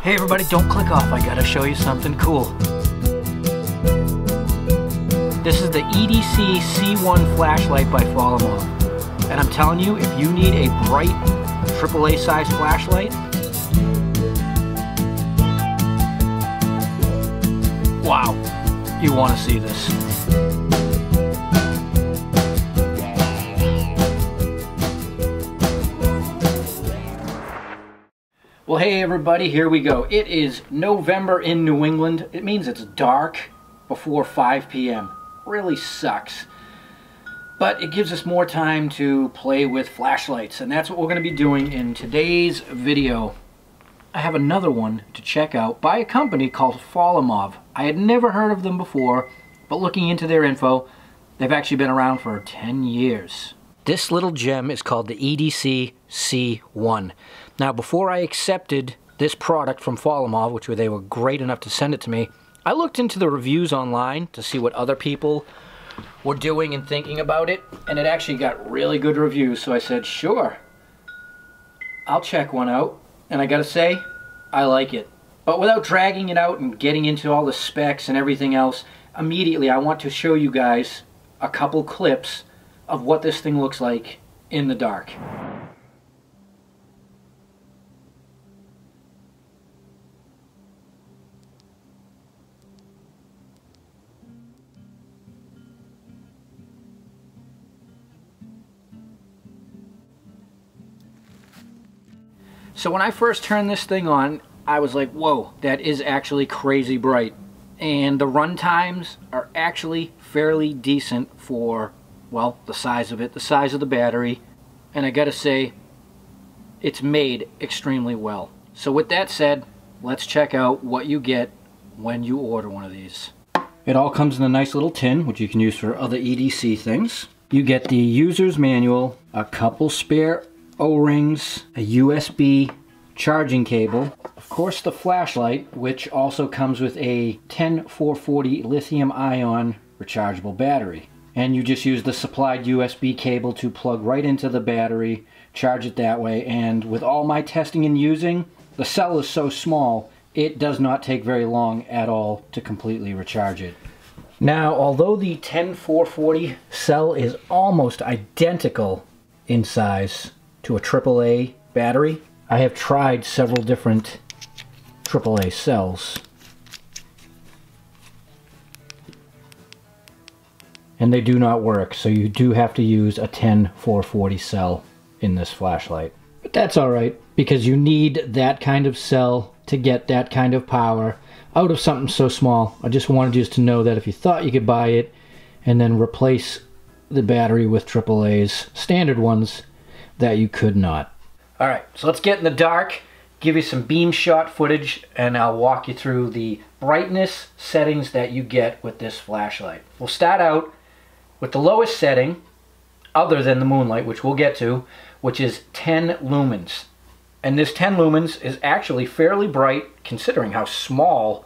Hey everybody, don't click off. I gotta show you something cool. This is the EDC C1 Flashlight by Folomov. And I'm telling you, if you need a bright AAA size flashlight, wow, you want to see this. Well, hey everybody, here we go. It is November in New England. It means it's dark before 5 p.m. Really sucks. But it gives us more time to play with flashlights, and that's what we're going to be doing in today's video. I have another one to check out by a company called Folomov. I had never heard of them before, but looking into their info, they've actually been around for 10 years. This little gem is called the EDC C1. Now, before I accepted this product from Folomov, which they were great enough to send it to me, I looked into the reviews online to see what other people were doing and thinking about it, and it actually got really good reviews, so I said, sure, I'll check one out, and I gotta say, I like it. But without dragging it out and getting into all the specs and everything else, immediately I want to show you guys a couple clips of what this thing looks like in the dark. So when I first turned this thing on, I was like, whoa, that is actually crazy bright. And the run times are actually fairly decent for, well, the size of it, the size of the battery. And I gotta say, it's made extremely well. So with that said, let's check out what you get when you order one of these. It all comes in a nice little tin, which you can use for other EDC things. You get the user's manual, a couple spare O-rings, a USB charging cable, of course the flashlight, which also comes with a 10440 lithium-ion rechargeable battery. And you just use the supplied USB cable to plug right into the battery, charge it that way, and with all my testing and using, the cell is so small, it does not take very long at all to completely recharge it. Now, although the 10440 cell is almost identical in size to a AAA battery, I have tried several different AAA cells, and they do not work, so you do have to use a 10440 cell in this flashlight. But that's alright, because you need that kind of cell to get that kind of power out of something so small. I just wanted you to know that if you thought you could buy it and then replace the battery with AAA's standard ones, that you could not. Alright, so let's get in the dark, give you some beam shot footage, and I'll walk you through the brightness settings that you get with this flashlight. We'll start out with the lowest setting, other than the moonlight, which we'll get to, which is 10 lumens. And this 10 lumens is actually fairly bright, considering how small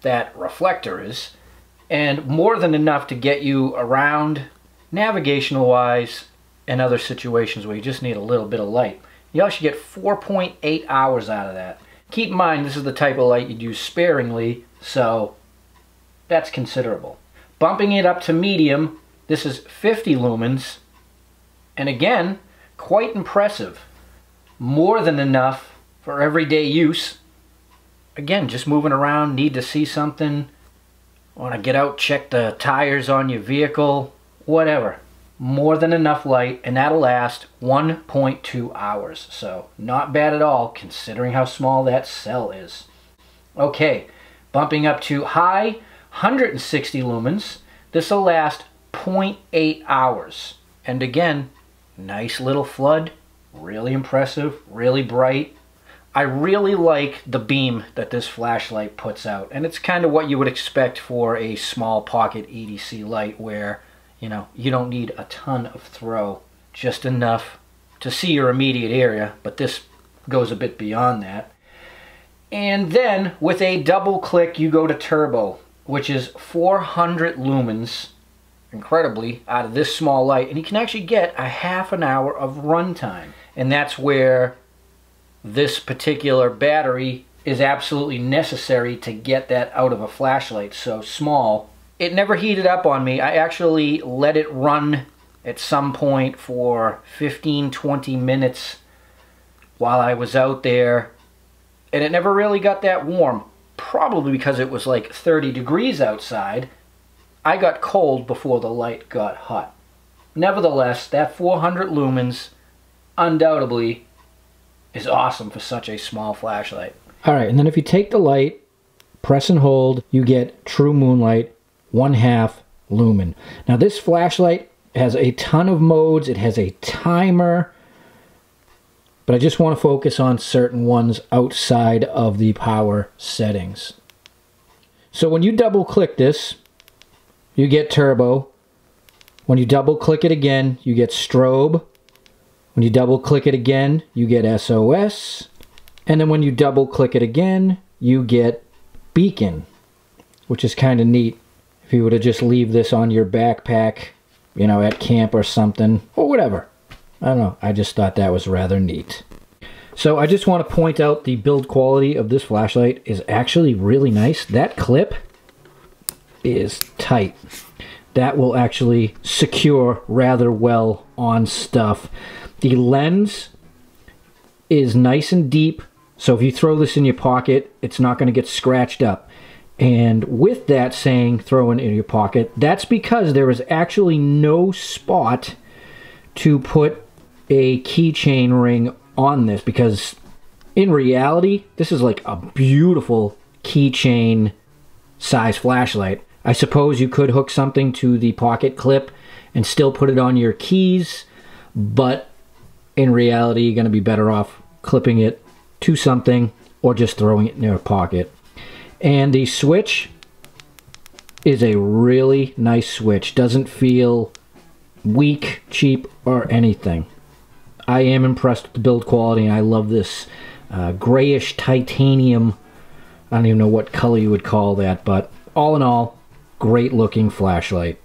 that reflector is, and more than enough to get you around, navigational-wise, and other situations where you just need a little bit of light. You actually get 4.8 hours out of that. Keep in mind, this is the type of light you'd use sparingly, so that's considerable. Bumping it up to medium, this is 50 lumens, and again, quite impressive. More than enough for everyday use. Again, just moving around, need to see something, want to get out, check the tires on your vehicle, whatever. More than enough light, and that'll last 1.2 hours. So not bad at all, considering how small that cell is. Okay, bumping up to high, 160 lumens. This will last 0.8 hours. And again, nice little flood, really impressive, really bright. I really like the beam that this flashlight puts out, and it's kind of what you would expect for a small pocket EDC light where, you know, you don't need a ton of throw, just enough to see your immediate area, but this goes a bit beyond that. And then with a double click you go to turbo, which is 400 lumens, incredibly, out of this small light, and you can actually get a half an hour of runtime. And that's where this particular battery is absolutely necessary to get that out of a flashlight so small. It never heated up on me. I actually let it run at some point for 15-20 minutes while I was out there, and it never really got that warm, probably because it was like 30 degrees outside. I got cold before the light got hot. Nevertheless, that 400 lumens undoubtedly is awesome for such a small flashlight. Alright, and then if you take the light, press and hold, you get true moonlight, 1/2 lumen. Now this flashlight has a ton of modes, it has a timer, but I just want to focus on certain ones outside of the power settings. So when you double click this, you get turbo. When you double click it again, you get strobe. When you double click it again, you get SOS. And then when you double click it again, you get beacon, which is kind of neat. If you were to just leave this on your backpack, you know, at camp or something, or whatever. I don't know, I just thought that was rather neat. So I just want to point out the build quality of this flashlight is actually really nice. That clip is tight. That will actually secure rather well on stuff. The lens is nice and deep, so if you throw this in your pocket, it's not going to get scratched up. And with that saying, throw it in your pocket, that's because there is actually no spot to put a keychain ring on this, because in reality, this is like a beautiful keychain size flashlight. I suppose you could hook something to the pocket clip and still put it on your keys, but in reality, you're going to be better off clipping it to something or just throwing it in your pocket. And the switch is a really nice switch. Doesn't feel weak, cheap, or anything. I am impressed with the build quality, and I love this grayish titanium. I don't even know what color you would call that, but all in all, great looking flashlight.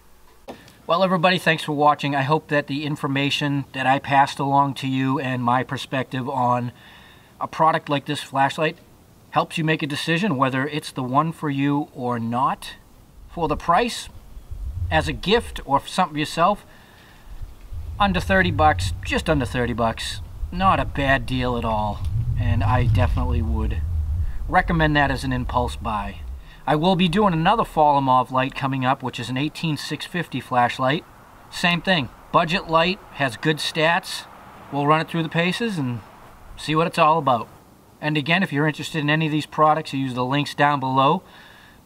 Well, everybody, thanks for watching. I hope that the information that I passed along to you and my perspective on a product like this flashlight helps you make a decision whether it's the one for you or not. For the price, as a gift or for something yourself, under 30 bucks, just under 30 bucks. Not a bad deal at all, and I definitely would recommend that as an impulse buy. I will be doing another Folomov light coming up, which is an 18650 flashlight. Same thing, budget light, has good stats. We'll run it through the paces and see what it's all about. And again, if you're interested in any of these products, you use the links down below.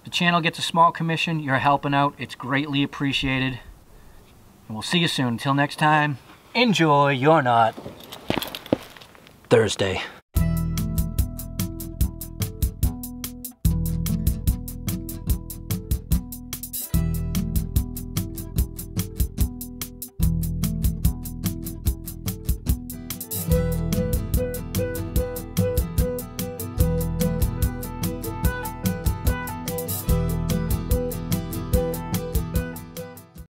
The channel gets a small commission. You're helping out. It's greatly appreciated. And we'll see you soon. Until next time, enjoy your not Thursday.